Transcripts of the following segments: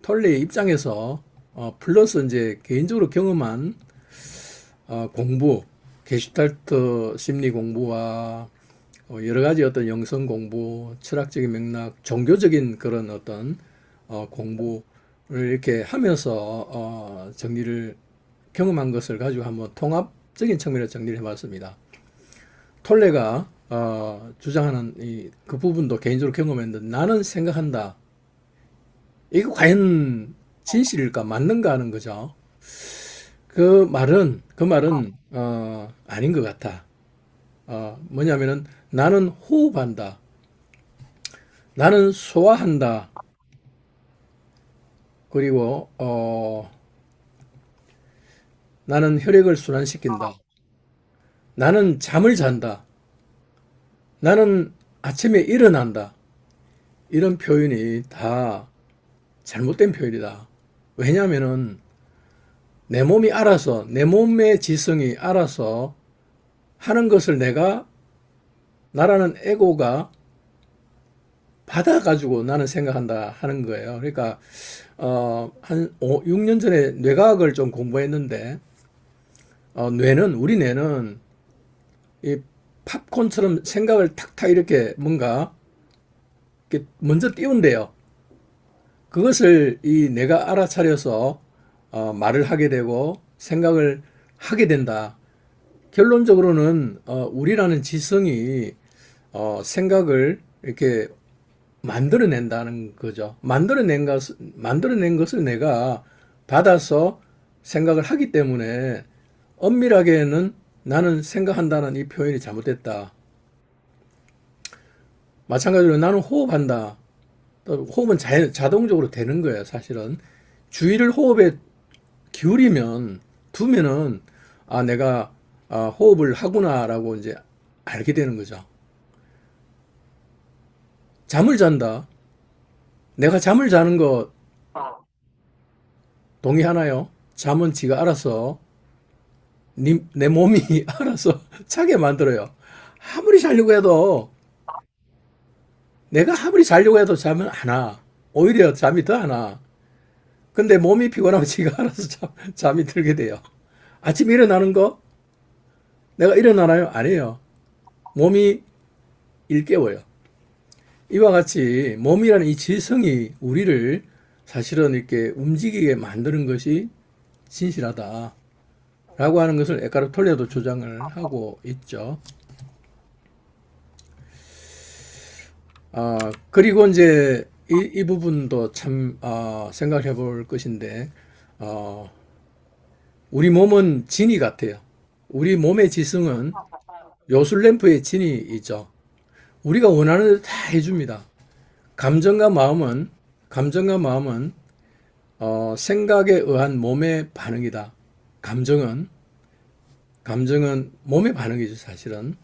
톨레의 입장에서 플러스 이제 개인적으로 경험한 공부, 게슈탈트 심리 공부와 여러 가지 어떤 영성 공부, 철학적인 맥락, 종교적인 그런 어떤 공부를 이렇게 하면서 정리를 경험한 것을 가지고 한번 통합적인 측면에서 정리를 해봤습니다. 톨레가 주장하는 그 부분도 개인적으로 경험했는데 나는 생각한다. 이거 과연 진실일까 맞는가 하는 거죠. 그 말은 아닌 것 같아. 뭐냐면은 나는 호흡한다. 나는 소화한다. 그리고 나는 혈액을 순환시킨다. 나는 잠을 잔다. 나는 아침에 일어난다. 이런 표현이 다 잘못된 표현이다. 왜냐하면은 내 몸이 알아서, 내 몸의 지성이 알아서 하는 것을 나라는 에고가 받아가지고 나는 생각한다 하는 거예요. 그러니까, 한 6년 전에 뇌과학을 좀 공부했는데, 우리 뇌는 이 팝콘처럼 생각을 탁탁 이렇게 뭔가 이렇게 먼저 띄운대요. 그것을 이 내가 알아차려서 말을 하게 되고 생각을 하게 된다. 결론적으로는 우리라는 지성이 생각을 이렇게 만들어낸다는 거죠. 만들어낸 것을 내가 받아서 생각을 하기 때문에 엄밀하게는 나는 생각한다는 이 표현이 잘못됐다. 마찬가지로 나는 호흡한다. 호흡은 자동적으로 되는 거예요, 사실은. 주의를 호흡에 두면은, 내가 호흡을 하구나라고 이제 알게 되는 거죠. 잠을 잔다. 내가 잠을 자는 거 동의하나요? 잠은 지가 알아서, 내 몸이 알아서 자게 만들어요. 아무리 자려고 해도, 내가 아무리 자려고 해도 잠은 안 와. 오히려 잠이 더 안 와. 근데 몸이 피곤하면 지가 알아서 잠이 들게 돼요. 아침에 일어나는 거, 내가 일어나나요? 아니에요. 몸이 일깨워요. 이와 같이 몸이라는 이 지성이 우리를 사실은 이렇게 움직이게 만드는 것이 진실하다. 라고 하는 것을 에카르트 톨레도 주장을 하고 있죠. 그리고 이제 이 부분도 참 생각해 볼 것인데, 우리 몸은 진이 같아요. 우리 몸의 지성은 요술램프의 진이죠. 우리가 원하는 대로 다 해줍니다. 감정과 마음은 생각에 의한 몸의 반응이다. 감정은 몸의 반응이죠, 사실은.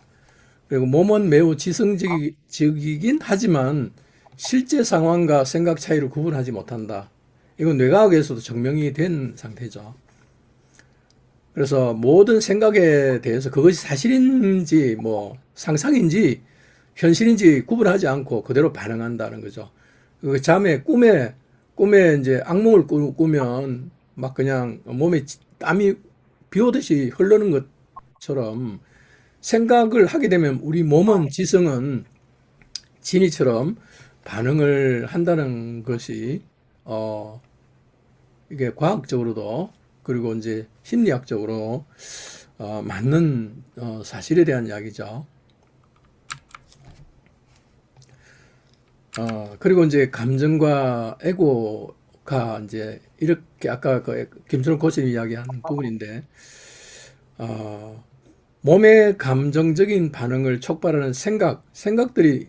그리고 몸은 매우 지성적이긴 하지만 실제 상황과 생각 차이를 구분하지 못한다. 이건 뇌과학에서도 증명이 된 상태죠. 그래서 모든 생각에 대해서 그것이 사실인지 뭐 상상인지 현실인지 구분하지 않고 그대로 반응한다는 거죠. 그 꿈에 이제 악몽을 꾸면 막 그냥 몸에 땀이 비 오듯이 흐르는 것처럼 생각을 하게 되면 우리 몸은 지성은 진이처럼 반응을 한다는 것이 이게 과학적으로도 그리고 이제 심리학적으로 맞는 사실에 대한 이야기죠. 그리고 이제 감정과 에고가 이제 이렇게 아까 그 김철원 코치님 이야기한 부분인데 몸의 감정적인 반응을 촉발하는 생각들이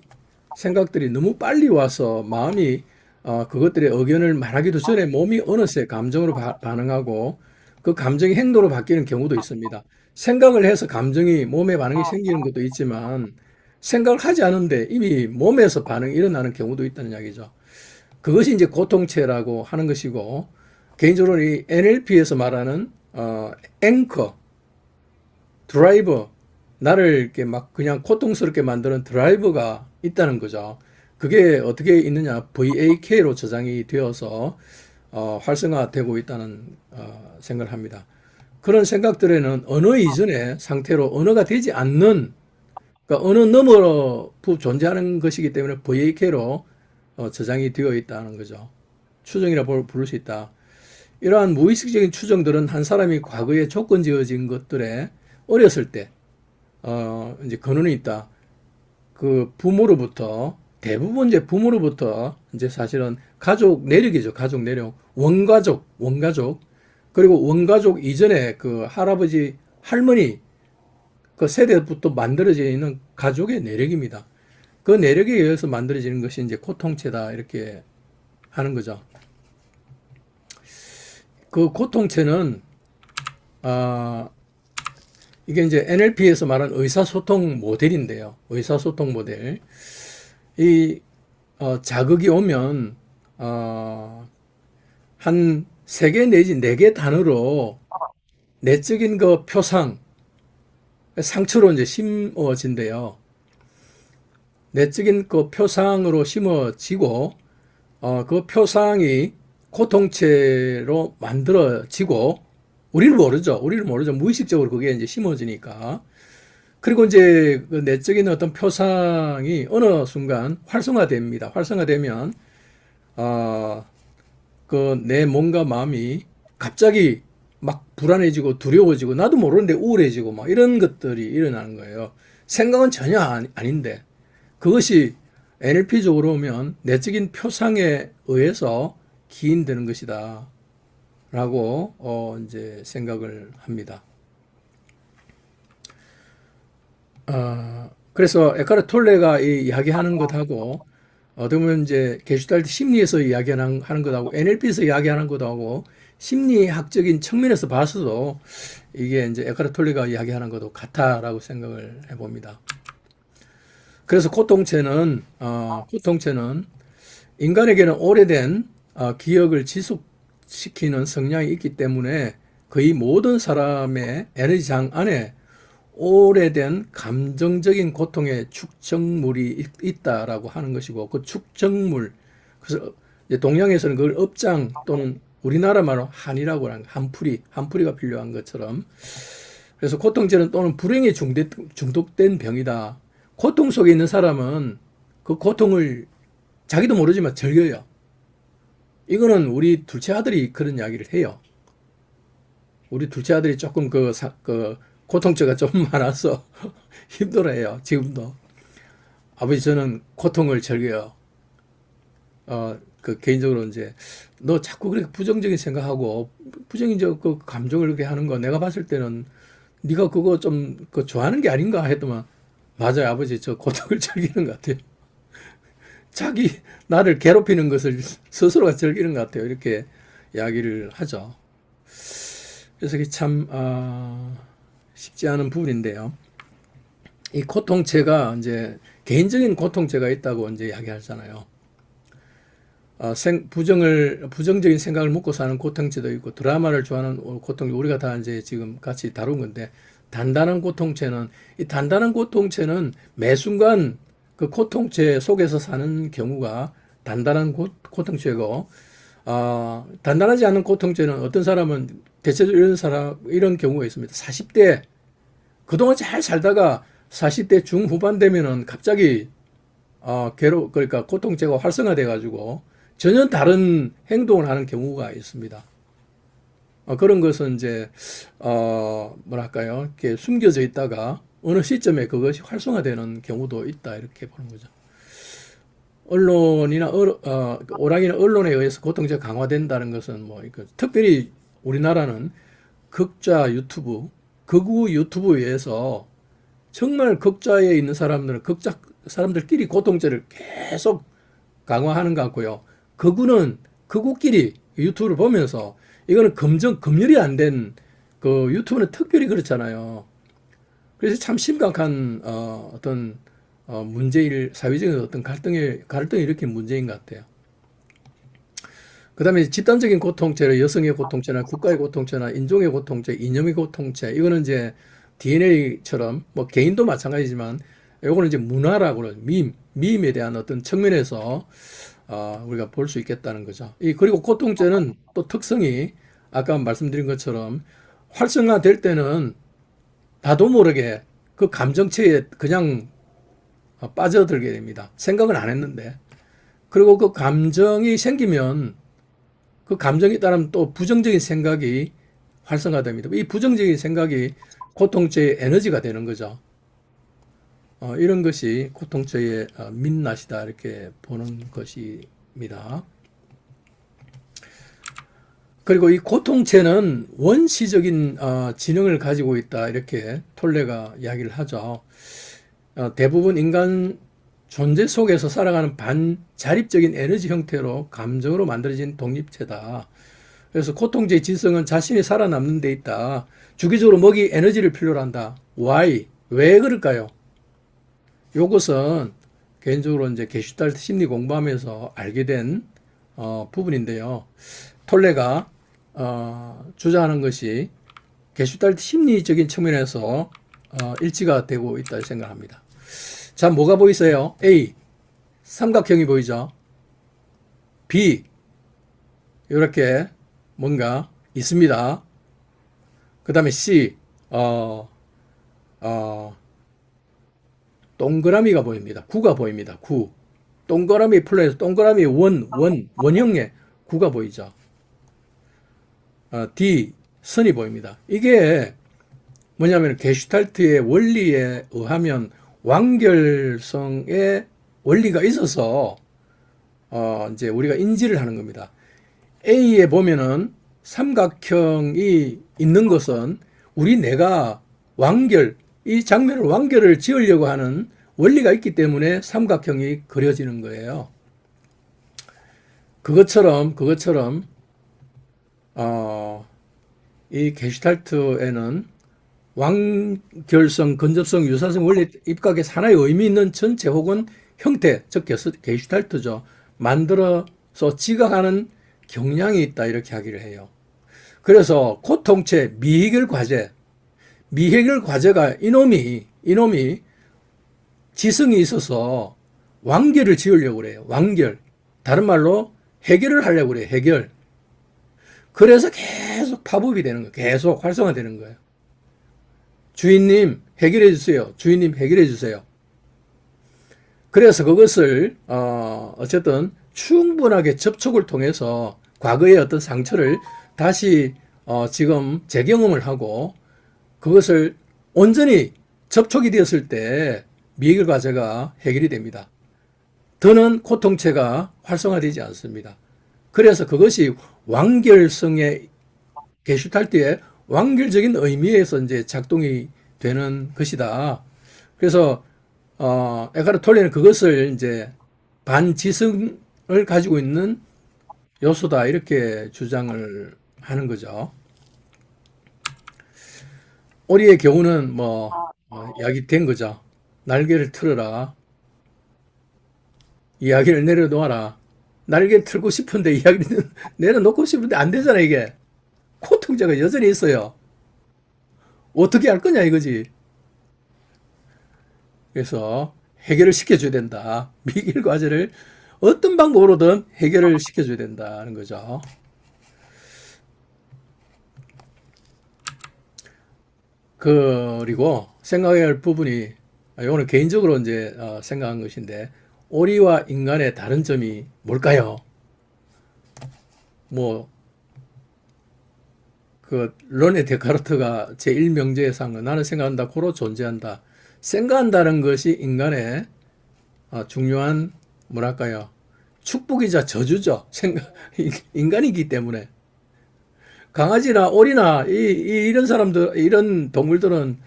너무 빨리 와서 마음이 그것들의 의견을 말하기도 전에 몸이 어느새 감정으로 반응하고 그 감정이 행동으로 바뀌는 경우도 있습니다. 생각을 해서 감정이 몸에 반응이 생기는 것도 있지만 생각을 하지 않은데 이미 몸에서 반응이 일어나는 경우도 있다는 이야기죠. 그것이 이제 고통체라고 하는 것이고 개인적으로 이 NLP에서 말하는 앵커, 드라이버, 나를 이렇게 막 그냥 고통스럽게 만드는 드라이버가 있다는 거죠. 그게 어떻게 있느냐? VAK로 저장이 되어서 활성화되고 있다는 생각을 합니다. 그런 생각들에는 언어 이전의 상태로 언어가 되지 않는, 그러니까 언어 너머로 존재하는 것이기 때문에 VAK로 저장이 되어 있다는 거죠. 추정이라 부를 수 있다. 이러한 무의식적인 추정들은 한 사람이 과거에 조건 지어진 것들에 어렸을 때 이제 근원이 있다. 그 부모로부터, 대부분 이제 부모로부터 이제 사실은 가족 내력이죠. 가족 내력. 원가족. 그리고 원가족 이전에 그 할아버지, 할머니 그 세대부터 만들어져 있는 가족의 내력입니다. 그 내력에 의해서 만들어지는 것이 이제 고통체다. 이렇게 하는 거죠. 그 고통체는, 이게 이제 NLP에서 말하는 의사소통 모델인데요. 의사소통 모델. 이, 자극이 오면, 한 3개 내지 4개 단어로 내적인 그 표상, 상처로 이제 심어진대요. 내적인 그 표상으로 심어지고, 그 표상이 고통체로 만들어지고, 우리는 모르죠. 무의식적으로 그게 이제 심어지니까. 그리고 이제 그 내적인 어떤 표상이 어느 순간 활성화됩니다. 활성화되면, 그 내 몸과 마음이 갑자기 막 불안해지고 두려워지고 나도 모르는데 우울해지고 막 이런 것들이 일어나는 거예요. 생각은 전혀 아닌데 그것이 NLP적으로 보면 내적인 표상에 의해서 기인되는 것이다 라고 이제 생각을 합니다. 그래서 에카르트 톨레가 이야기하는 것하고 어떻게 보면 이제 게슈탈트 심리에서 이야기하는 것하고 NLP에서 이야기하는 것하고 심리학적인 측면에서 봐서도 이게 이제 에카르트 톨레가 이야기하는 것도 같다라고 생각을 해봅니다. 그래서 고통체는 인간에게는 오래된 기억을 지속시키는 성향이 있기 때문에 거의 모든 사람의 에너지장 안에 오래된 감정적인 고통의 축적물이 있다라고 하는 것이고 그 축적물, 그래서 이제 동양에서는 그걸 업장 또는 우리나라 말로 한이라고 하는 한풀이가 필요한 것처럼, 그래서 고통체는 또는 불행에 중독된 병이다. 고통 속에 있는 사람은 그 고통을 자기도 모르지만 즐겨요. 이거는 우리 둘째 아들이 그런 이야기를 해요. 우리 둘째 아들이 조금 그 고통체가 좀 많아서 힘들어해요. 지금도. 아버지 저는 고통을 즐겨요. 그 개인적으로 이제 너 자꾸 그렇게 부정적인 생각하고 부정적 그 감정을 그렇게 하는 거 내가 봤을 때는 네가 그거 좀 그 좋아하는 게 아닌가 했더만 맞아요 아버지 저 고통을 즐기는 것 같아요. 자기 나를 괴롭히는 것을 스스로가 즐기는 것 같아요. 이렇게 이야기를 하죠. 그래서 이게 참 쉽지 않은 부분인데요. 이 고통체가 이제 개인적인 고통체가 있다고 이제 이야기하잖아요. 부정적인 생각을 묻고 사는 고통체도 있고 드라마를 좋아하는 고통, 우리가 다 이제 지금 같이 다룬 건데 단단한 고통체는 매 순간 그 고통체 속에서 사는 경우가 단단한 고통체고, 단단하지 않은 고통체는 어떤 사람은 대체적으로 이런 경우가 있습니다. 40대 그동안 잘 살다가 40대 중후반 되면은 갑자기 그러니까 고통체가 활성화돼 가지고 전혀 다른 행동을 하는 경우가 있습니다. 그런 것은 이제 뭐랄까요, 이렇게 숨겨져 있다가 어느 시점에 그것이 활성화되는 경우도 있다 이렇게 보는 거죠. 언론이나 오락이나 언론에 의해서 고통체가 강화된다는 것은 뭐 특별히 우리나라는 극우 유튜브에 의해서 정말 극좌에 있는 사람들끼리 고통체를 계속 강화하는 것 같고요. 극우끼리 유튜브를 보면서 이거는 검열이 안 된 그 유튜브는 특별히 그렇잖아요. 그래서 참 심각한 어떤 사회적인 어떤 갈등이 이렇게 문제인 것 같아요. 그 다음에 집단적인 고통체를 여성의 고통체나 국가의 고통체나 인종의 고통체, 이념의 고통체, 이거는 이제 DNA처럼 뭐 개인도 마찬가지지만 요거는 이제 문화라고 그러죠. 밈에 대한 어떤 측면에서 우리가 볼 수 있겠다는 거죠. 그리고 고통죄는 또 특성이 아까 말씀드린 것처럼 활성화될 때는 나도 모르게 그 감정체에 그냥 빠져들게 됩니다. 생각은 안 했는데. 그리고 그 감정이 생기면 그 감정에 따르면 또 부정적인 생각이 활성화됩니다. 이 부정적인 생각이 고통죄의 에너지가 되는 거죠. 이런 것이 고통죄의 민낯이다 이렇게 보는 것입니다. 그리고 이 고통죄는 원시적인 지능을 가지고 있다 이렇게 톨레가 이야기를 하죠. 대부분 인간 존재 속에서 살아가는 반자립적인 에너지 형태로 감정으로 만들어진 독립체다. 그래서 고통죄의 지성은 자신이 살아남는 데 있다. 주기적으로 먹이 에너지를 필요로 한다. Why? 왜 그럴까요? 요것은 개인적으로 이제 게슈탈트 심리 공부하면서 알게 된 부분인데요. 톨레가 주장하는 것이 게슈탈트 심리적인 측면에서 일치가 되고 있다 생각합니다. 자, 뭐가 보이세요? A. 삼각형이 보이죠? B. 이렇게 뭔가 있습니다. 그 다음에 C. 동그라미가 보입니다. 구가 보입니다. 구. 동그라미 플레이에서 동그라미 원형의 구가 보이죠. D. 선이 보입니다. 이게 뭐냐면 게슈탈트의 원리에 의하면 완결성의 원리가 있어서 이제 우리가 인지를 하는 겁니다. A에 보면은 삼각형이 있는 것은 우리 뇌가 이 장면을 완결을 지으려고 하는 원리가 있기 때문에 삼각형이 그려지는 거예요. 그것처럼 이 게슈탈트에는 완결성, 근접성, 유사성, 원리, 입각의 하나의 의미 있는 전체 혹은 형태, 즉 게슈탈트죠. 만들어서 지각하는 경향이 있다 이렇게 하기를 해요. 그래서 고통체, 미해결 과제가 이놈이 지성이 있어서 완결을 지으려고 그래요. 완결. 다른 말로 해결을 하려고 그래요. 해결. 그래서 계속 팝업이 되는 거예요. 계속 활성화되는 거예요. 주인님 해결해 주세요. 주인님 해결해 주세요. 그래서 그것을 어쨌든 충분하게 접촉을 통해서 과거의 어떤 상처를 다시 지금 재경험을 하고 그것을 온전히 접촉이 되었을 때 미해결 과제가 해결이 됩니다. 더는 고통체가 활성화되지 않습니다. 그래서 그것이 완결성의 게슈탈트의 완결적인 의미에서 이제 작동이 되는 것이다. 그래서 에카르트 톨레는 그것을 이제 반지성을 가지고 있는 요소다 이렇게 주장을 하는 거죠. 오리의 경우는 이야기 된 거죠. 날개를 틀어라. 이야기를 내려놓아라. 날개 틀고 싶은데 이야기를 내려놓고 싶은데 안 되잖아 이게. 고통자가 여전히 있어요. 어떻게 할 거냐 이거지. 그래서 해결을 시켜줘야 된다. 미해결 과제를 어떤 방법으로든 해결을 시켜줘야 된다는 거죠. 그리고 생각해야 할 부분이 이거는 개인적으로 이제 생각한 것인데 오리와 인간의 다른 점이 뭘까요? 르네 데카르트가 제1명제에서 한 거, 나는 생각한다, 고로 존재한다. 생각한다는 것이 인간의 중요한, 축복이자 저주죠. 인간이기 때문에. 강아지나 오리나, 이런 사람들, 이런 동물들은,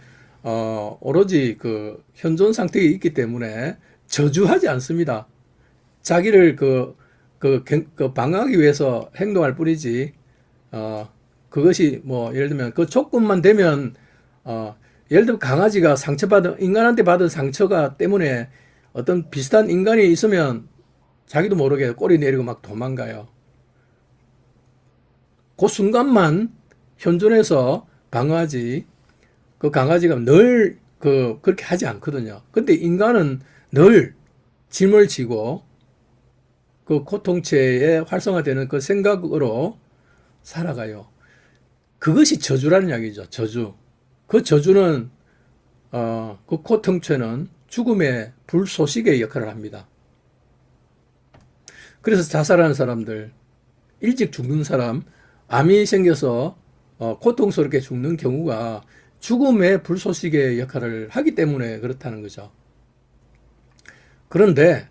오로지 그 현존 상태에 있기 때문에 저주하지 않습니다. 자기를 방어하기 위해서 행동할 뿐이지, 그것이 예를 들면 그 조건만 되면 예를 들면 강아지가 인간한테 받은 상처가 때문에 어떤 비슷한 인간이 있으면 자기도 모르게 꼬리 내리고 막 도망가요. 그 순간만 현존해서 방어하지 그 강아지가 늘 그렇게 하지 않거든요. 근데 인간은 늘 짐을 지고 그 고통체에 활성화되는 그 생각으로 살아가요. 그것이 저주라는 이야기죠. 저주. 그 저주는 그 고통체는 죽음의 불쏘시개의 역할을 합니다. 그래서 자살하는 사람들, 일찍 죽는 사람, 암이 생겨서 고통스럽게 죽는 경우가 죽음의 불쏘시개의 역할을 하기 때문에 그렇다는 거죠. 그런데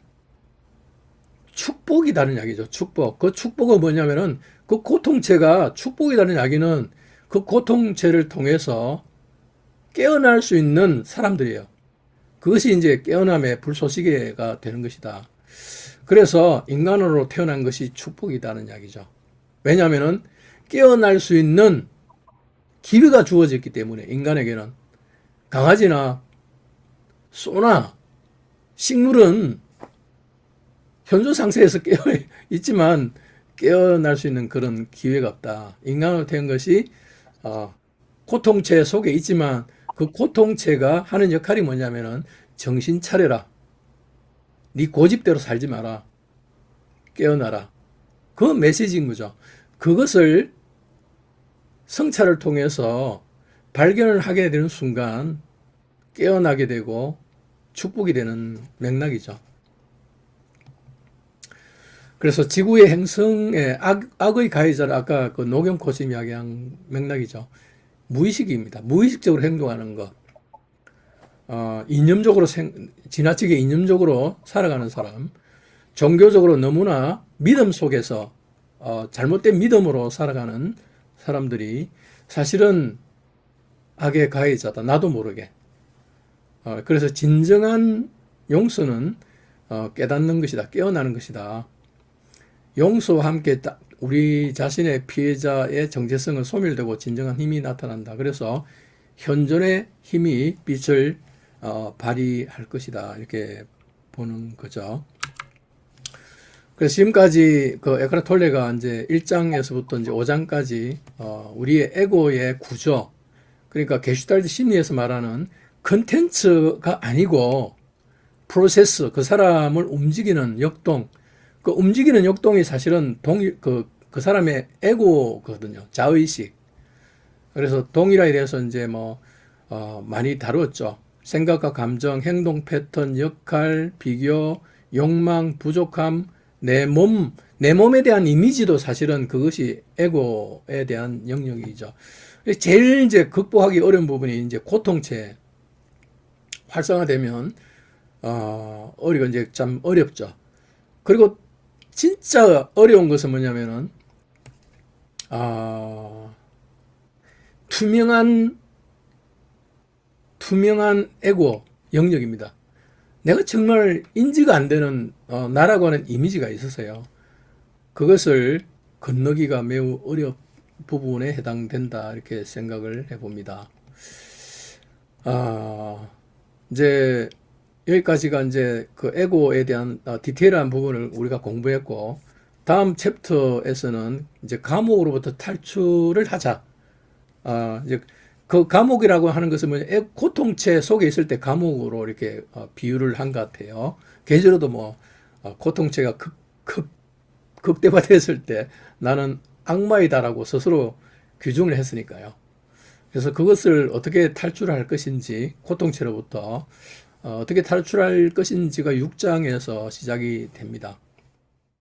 축복이라는 이야기죠. 축복. 그 축복은 뭐냐면은 그 고통체가 축복이라는 이야기는 그 고통체를 통해서 깨어날 수 있는 사람들이에요. 그것이 이제 깨어남의 불쏘시개가 되는 것이다. 그래서 인간으로 태어난 것이 축복이라는 이야기죠. 왜냐하면은 깨어날 수 있는 기회가 주어졌기 때문에 인간에게는 강아지나 소나 식물은 현존 상태에서 깨어 있지만 깨어날 수 있는 그런 기회가 없다. 인간으로 태어난 것이 고통체 속에 있지만 그 고통체가 하는 역할이 뭐냐면은 정신 차려라. 네 고집대로 살지 마라. 깨어나라. 그 메시지인 거죠. 그것을 성찰을 통해서 발견을 하게 되는 순간 깨어나게 되고 축복이 되는 맥락이죠. 그래서 지구의 행성의 악의 가해자를 아까 그 노경 코치님 이야기한 맥락이죠. 무의식입니다. 무의식적으로 행동하는 것. 이념적으로 지나치게 이념적으로 살아가는 사람, 종교적으로 너무나 믿음 속에서 잘못된 믿음으로 살아가는 사람들이 사실은 악의 가해자다. 나도 모르게. 그래서 진정한 용서는 깨닫는 것이다. 깨어나는 것이다. 용서와 함께 우리 자신의 피해자의 정체성은 소멸되고 진정한 힘이 나타난다. 그래서 현존의 힘이 빛을 발휘할 것이다. 이렇게 보는 거죠. 그래서 지금까지 그 에카르트 톨레가 이제 1장에서부터 이제 5장까지 우리의 에고의 구조, 그러니까 게슈탈트 심리에서 말하는 컨텐츠가 아니고 프로세스, 그 사람을 움직이는 역동, 그 움직이는 역동이 사실은 그 사람의 에고거든요. 자의식. 그래서 동일화에 대해서 이제 많이 다루었죠. 생각과 감정, 행동 패턴, 역할, 비교, 욕망, 부족함, 내 몸에 대한 이미지도 사실은 그것이 에고에 대한 영역이죠. 제일 이제 극복하기 어려운 부분이 이제 고통체 활성화되면, 우리가 이제 참 어렵죠. 그리고 진짜 어려운 것은 뭐냐면은, 투명한 에고 영역입니다. 내가 정말 인지가 안 되는 나라고 하는 이미지가 있어서요. 그것을 건너기가 매우 어려운 부분에 해당된다. 이렇게 생각을 해봅니다. 이제 여기까지가 이제 그 에고에 대한 디테일한 부분을 우리가 공부했고, 다음 챕터에서는 이제 감옥으로부터 탈출을 하자. 이제 그 감옥이라고 하는 것은 뭐냐, 고통체 속에 있을 때 감옥으로 이렇게 비유를 한 것 같아요. 계절로도 고통체가 극대화됐을 때 나는 악마이다라고 스스로 규정을 했으니까요. 그래서 그것을 어떻게 탈출할 것인지, 고통체로부터 어떻게 탈출할 것인지가 6장에서 시작이 됩니다.